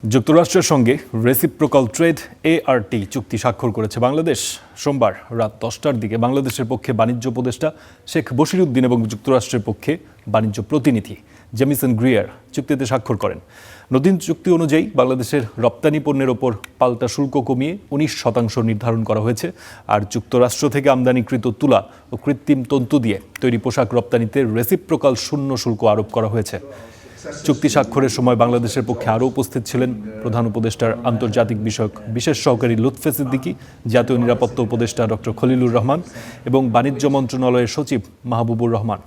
যুক্তরাষ্ট্রের সঙ্গে reciprocal trade ART চুক্তি স্বাক্ষর করেছে বাংলাদেশ। সোমবার রাত 10টার দিকে বাংলাদেশের পক্ষে বাণিজ্য উপদেষ্টা শেখ বশিরউদ্দিন এবং যুক্তরাষ্ট্রের পক্ষে বাণিজ্য প্রতিনিধি জেমিসন গ্রিয়ার চুক্তিতে স্বাক্ষর করেন। নতুন চুক্তি অনুযায়ী বাংলাদেশের রপ্তানি পণ্যের ওপর পাল্টা শুল্ক কমিয়ে 19% নির্ধারণ করা হয়েছে। আর যুক্তরাষ্ট্র থেকে আমদানিকৃত তুলা ও কৃত্রিম তন্তু দিয়ে তৈরি পোশাক রপ্তানিতে রেসিপ্রোকাল শূন্য শুল্ক আরোপ করা হয়েছে। চুক্তি স্বাক্ষরের সময় বাংলাদেশের পক্ষে আরও উপস্থিত ছিলেন প্রধান উপদেষ্টার আন্তর্জাতিক বিষয়ক বিশেষ সহকারী লুৎফে সিদ্দিকী, জাতীয় নিরাপত্তা উপদেষ্টা ডক্টর খলিলুর রহমান এবং বাণিজ্য মন্ত্রণালয়ের সচিব Mahbubur Rahman.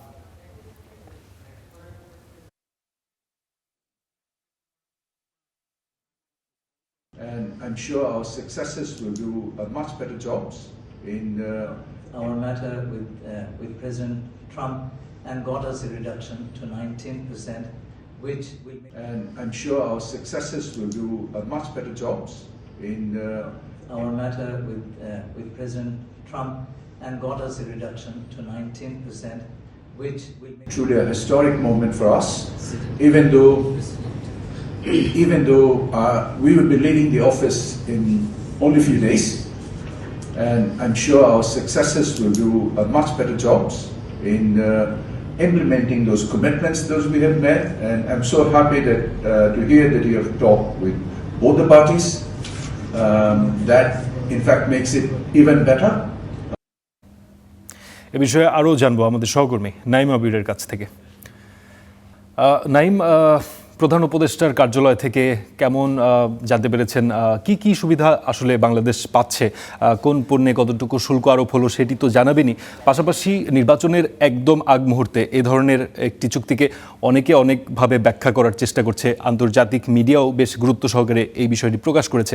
And I'm sure our successors will do much better jobs in our matter with President Trump and got us a reduction to 19%, which will make... And I'm sure our successors will do much better jobs in our matter with President Trump and got us a reduction to 19%, which will make... Truly a historic moment for us, even though we will be leaving the office in only a few days, and I'm sure our successors will do much better jobs in implementing those commitments those we have made. And I'm so happy that to hear that you have talked with both the parties. That in fact makes it even better. এ বিষয়ে আরও জানবো আমাদের সহকর্মী নাইম আবিরের কাছ থেকে। নাইম, প্রধান উপদেষ্টার কার্যালয় থেকে কেমন জানতে পেরেছেন, কি কি সুবিধা আসলে বাংলাদেশ পাচ্ছে, কোন পণ্যে কতটুকু শুল্ক আরোপ হলো সেটি তো জানাবেনই, পাশাপাশি নির্বাচনের একদম আগ মুহূর্তে এ ধরনের একটি চুক্তিকে অনেকে অনেকভাবে ব্যাখ্যা করার চেষ্টা করছে, আন্তর্জাতিক মিডিয়াও বেশ গুরুত্ব সহকারে এই বিষয়টি প্রকাশ করেছে।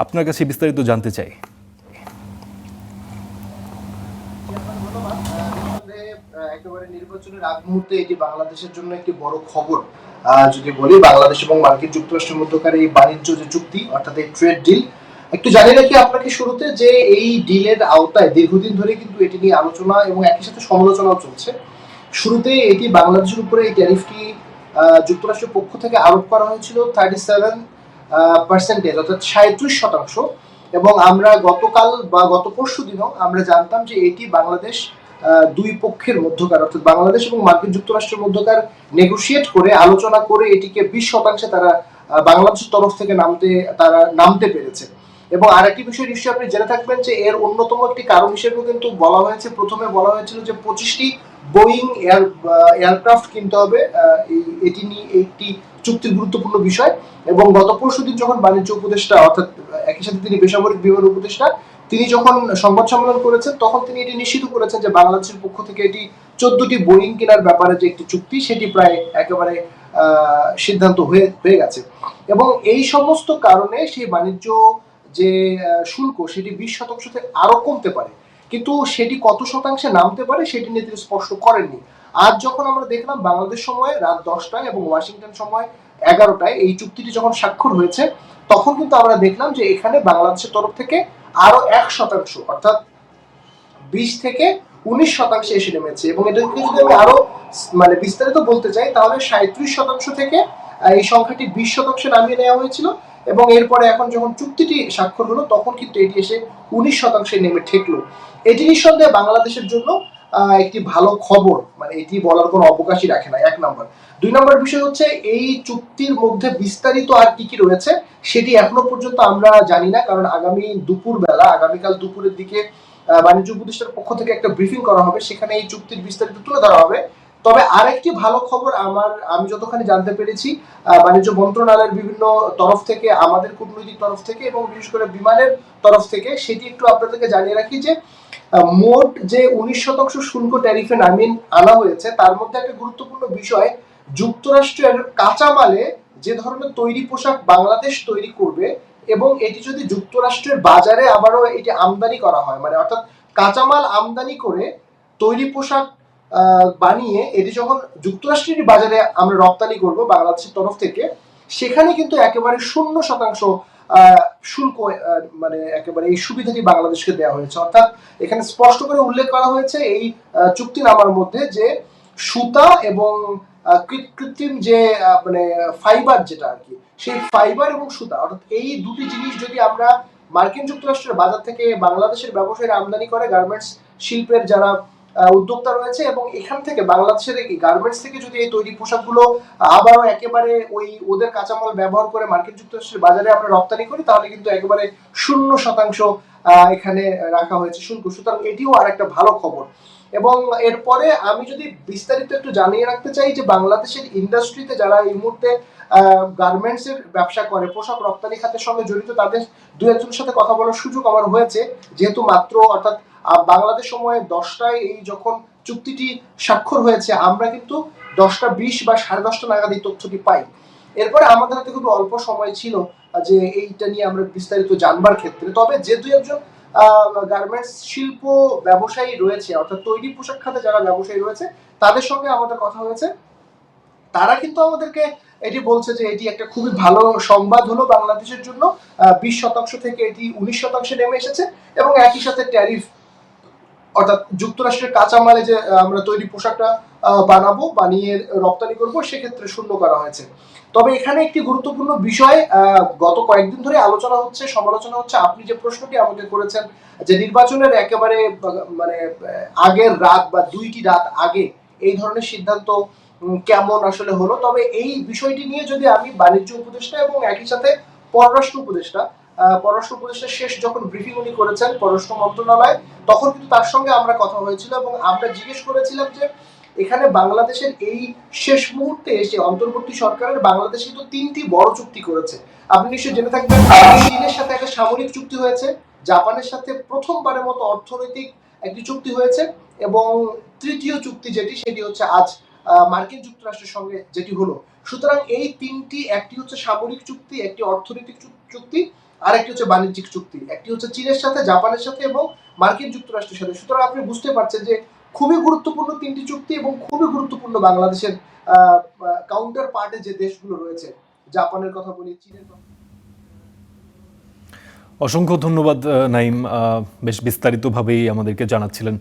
আপনার কাছে বিস্তারিত জানতে চাই। একেবারে নির্বাচনের আগ মুহূর্তে এটি বাংলাদেশের জন্য একটি বড় খবর। যদি বলি, বাংলাদেশ এবং মার্কিন যুক্তরাষ্ট্রের মধ্যকার এই বাণিজ্য যে চুক্তি, অর্থাৎ এই ট্রেড ডিল, একটু জানি নাকি আপনাকে শুরুতে যে এই ডিলের আওতায় দীর্ঘদিন ধরে কিন্তু এটি নিয়ে আলোচনা এবং একই সাথে সমালোচনাও চলছে। শুরুতে এটি বাংলাদেশের উপরে এই ট্যারিফটি যুক্তরাষ্ট্রের পক্ষ থেকে আরোপ করা হয়েছিল 37%, অর্থাৎ 37%, এবং আমরা গতকাল বা গত পরশু দিনও আমরা জানতাম যে এটি বাংলাদেশ দুই পক্ষের মধ্যকার, অর্থাৎ বাংলাদেশ এবং মার্কিন যুক্তরাষ্ট্রের মধ্যকার নেগোশিয়েট করে আলোচনা করে এটিকে 20% তারা বাংলাদেশের তরফ থেকে নামতে পেরেছে। এবং আরেকটি বিষয় নিশ্চয়ই আপনি জেনে থাকবেন যে এর অন্যতম একটি কারণ হিসেবেও কিন্তু বলা হয়েছে, প্রথমে বলা হয়েছিল যে 25টি বোয়িং এয়ারক্রাফট কিনতে হবে, এটি নিয়ে একটি চুক্তির গুরুত্বপূর্ণ বিষয়। এবং গত পরশুদিন যখন বাণিজ্য উপদেষ্টা, অর্থাৎ একই সাথে তিনি বেসামরিক বিমান উপদেষ্টা, তিনি যখন সংবাদ সম্মেলন করেছেন তখন তিনি এটি নিশ্চিত করেছেন যে বাংলাদেশের পক্ষ থেকে এটি 14টি বোয়িং কেনার ব্যাপারে যে একটি চুক্তি, সেটি প্রায় একেবারে সিদ্ধান্ত হয়ে গেছে। এবং এই সমস্ত কারণে সেই বাণিজ্য যে শুল্ক সেটি 20% থেকে আরো কমতে পারে, কিন্তু সেটি কত শতাংশে নামতে পারে সেটি নিয়ে তিনি স্পষ্ট করেননি। আজ যখন আমরা দেখলাম বাংলাদেশ সময় রাত 10টায় এবং ওয়াশিংটন সময় 11টায় এই চুক্তিটি যখন স্বাক্ষর হয়েছে, তখন কিন্তু আমরা দেখলাম যে এখানে বাংলাদেশের তরফ থেকে আরো 1%, অর্থাৎ 20 থেকে 19% এসে নেমেছে। এবং এটাকে যদি আমি আরো বিস্তারিত বলতে চাই, তাহলে 37% থেকে এই সংখ্যাটি 20% নামিয়ে নেওয়া হয়েছিল, এবং এরপরে এখন যখন চুক্তিটি স্বাক্ষর হলো তখন কিন্তু এটি এসে 19% নেমে ঠেকলো। এটি নিঃসন্দেহে বাংলাদেশের জন্য একটি ভালো খবর, এটি বলার কোনো অবকাশই রাখে না, 1 নম্বর। 2 নম্বর বিষয় হচ্ছে এই চুক্তির মধ্যে বিস্তারিত আর কি কি রয়েছে সেটি এখনো পর্যন্ত আমরা জানি না, কারণ আগামীকাল দুপুরের দিকে বাণিজ্য উপদেষ্টার পক্ষ থেকে একটা ব্রিফিং করা হবে, সেখানে এই চুক্তির বিস্তারিত তুলে ধরা হবে। তবে আরেকটি ভালো খবর আমি যতখানি জানতে পেরেছি, বাণিজ্য মন্ত্রণালয়ের বিভিন্ন তরফ থেকে, আমাদের কূটনৈতিক তরফ থেকে এবং বিশেষ করে বিমানের তরফ থেকে, সেটি একটু আপনাদেরকে জানিয়ে রাখি যে মোট যে 19% শুল্ক ট্যারিফে নামিয়ে আনা হয়েছে, তার মধ্যে একটা গুরুত্বপূর্ণ বিষয়, যুক্তরাষ্ট্রের কাঁচামালে যে ধরনের তৈরি পোশাক বাংলাদেশ তৈরি করবে এবং এটি যদি যুক্তরাষ্ট্রের বাজারে আবারও এটি আমদানি করা হয়, অর্থাৎ কাঁচামাল আমদানি করে তৈরি পোশাক বানিয়ে এটি যখন যুক্তরাষ্ট্রের বাজারে আমরা রপ্তানি করব বাংলাদেশের তরফ থেকে, সেখানে কিন্তু একেবারে 0% শুল্ক একেবারে এই সুবিধাটি বাংলাদেশকে দেওয়া হয়েছে। অর্থাৎ এখানে স্পষ্ট করে উল্লেখ করা হয়েছে এই চুক্তিনামার মধ্যে যে সুতা এবং কৃত্রিম যে ফাইবার যেটা আর কি সেই ফাইবার এবং সুতা অর্থাৎ এই দুটি জিনিস যদি আমরা মার্কিন যুক্তরাষ্ট্রের বাজার থেকে বাংলাদেশের ব্যবসায়ীরা আমদানি করে, গার্মেন্টস শিল্পের যারা উদ্যোক্তা রয়েছে, এবং এখান থেকে বাংলাদেশের এই গার্মেন্টস থেকে যদি এই তৈরি পোশাকগুলো আবারও একেবারে ওই ওদের কাঁচামাল ব্যবহার করে মার্কিন যুক্তরাষ্ট্রের বাজারে আমরা রপ্তানি করি, তাহলে কিন্তু একেবারে 0% এখানে রাখা হয়েছে শুল্ক। সুতরাং এটিও আর একটা ভালো খবর। এবং এরপরে আমি যদি বিস্তারিত একটু জানিয়ে রাখতে চাই যে বাংলাদেশের ইন্ডাস্ট্রিতে যারা এই মুহূর্তে গার্মেন্টস এর ব্যবসা করে, পোশাক রপ্তানি খাতের সঙ্গে জড়িত, তাদের দু একজনের সাথে কথা বলার সুযোগ আমার হয়েছে, যেহেতু মাত্র অর্থাৎ বাংলাদেশ সময় 10টায় এই যখন চুক্তিটি স্বাক্ষর হয়েছে, আমরা কিন্তু 10:20 বা 10:30 নাগাদ এই তথ্যটি পাই। এরপরে আমাদের হাতে খুব অল্প সময় ছিল যে এইটা নিয়ে আমরা বিস্তারিত জানবার ক্ষেত্রে। তবে যে দুই একজন গার্মেন্টস শিল্প ব্যবসায়ী রয়েছে, অর্থাৎ তৈরি পোশাক খাতে যারা ব্যবসায়ী রয়েছে, তাদের সঙ্গে আমাদের কথা হয়েছে। তারা কিন্তু আমাদেরকে এটি বলছে যে এটি একটা খুবই ভালো সংবাদ হলো বাংলাদেশের জন্য। 20% থেকে এটি 19% নেমে এসেছে, এবং একই সাথে ট্যারিফ অর্থাৎ যুক্তরাষ্ট্রের কাঁচামালে যে আমরা তৈরি পোশাকটা বানিয়ে রপ্তানি করবো, সেক্ষেত্রে শূন্য করা হয়েছে। তবে এখানে একটি গুরুত্বপূর্ণ বিষয় গত কয়েকদিন ধরে আলোচনা হচ্ছে, সমালোচনা হচ্ছে। আপনি যে প্রশ্নটি আমাকে করেছেন যে নির্বাচনের একেবারে মানে আগের রাত বা 2টি রাত আগে এই ধরনের সিদ্ধান্ত কেমন আসলে হলো। তবে এই বিষয়টি নিয়ে যদি আমি বাণিজ্য উপদেষ্টা এবং একই সাথে পররাষ্ট্র উপদেষ্টা শেষ যখন ব্রিফিং উনি করেছেন পররাষ্ট্র মন্ত্রণালয়, তখন কিন্তু তার সঙ্গে আমরা কথা হয়েছিল, এবং আমরা জিজ্ঞেস করেছিলাম যে এখানে বাংলাদেশের এই শেষ মুহূর্তে এসে অন্তর্বর্তী সরকারের বাংলাদেশ কিন্তু 3টি বড় চুক্তি করেছে। আপনি নিশ্চয়ই জেনে থাকবেন, চীনের সাথে একটা সামরিক চুক্তি হয়েছে, জাপানের সাথে প্রথমবারের মতো অর্থনৈতিক একটি চুক্তি হয়েছে, এবং তৃতীয় চুক্তি সেটি হচ্ছে আজ মার্কিন যুক্তরাষ্ট্রের সঙ্গে যেটি হলো। সুতরাং এই 3টি, একটি হচ্ছে সামরিক চুক্তি, একটি অর্থনৈতিক চুক্তি, আর একটি হচ্ছে বাণিজ্যিক চুক্তি, একটি হচ্ছে চীনের সাথে, জাপানের সাথে এবং মার্কিন যুক্তরাষ্ট্রের সাথে। সুতরাং আপনি বুঝতে পারছেন যে খুবই গুরুত্বপূর্ণ 3টি চুক্তি, এবং খুবই গুরুত্বপূর্ণ বাংলাদেশের কাউন্টার পার্টে যে দেশগুলো রয়েছে, জাপানের কথা বলি, চীনের কথা। অসংখ্য ধন্যবাদ নাইম, বেশ বিস্তারিতভাবেই আমাদেরকে জানাচ্ছিলেন।